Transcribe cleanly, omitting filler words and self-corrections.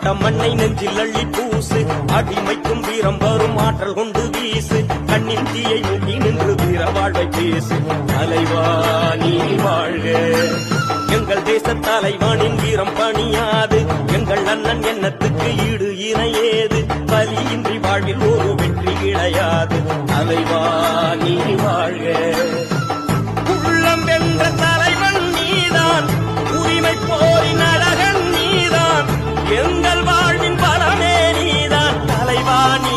பட்ட மண்ணை நெஞ்சில் அள்ளி பூசு, அடிமைக்கும் வீரம் வரும் ஆற்றல் கொண்டு வீசு, கண்ணின் தீயை மூட்டி நின்று வீர வாழ்வை பேசு. தலைவா நீ வாழ்க, எங்கள் தேச தலைவானின் வீரம் பணியாது, எங்கள் அண்ணன் எண்ணத்துக்கு ஈடு இணையேது, பலியின்றி வாழ்வில் ஒரு வெற்றி கிடையாது. தலைவா நீ வாழ்க. உள்ளம் வென்ற தலைவன் நீதான், உரிமை போரின் அழகன் நீதான், எங்கள் வாழ்வின் பலமே நீதான். தலைவா நீ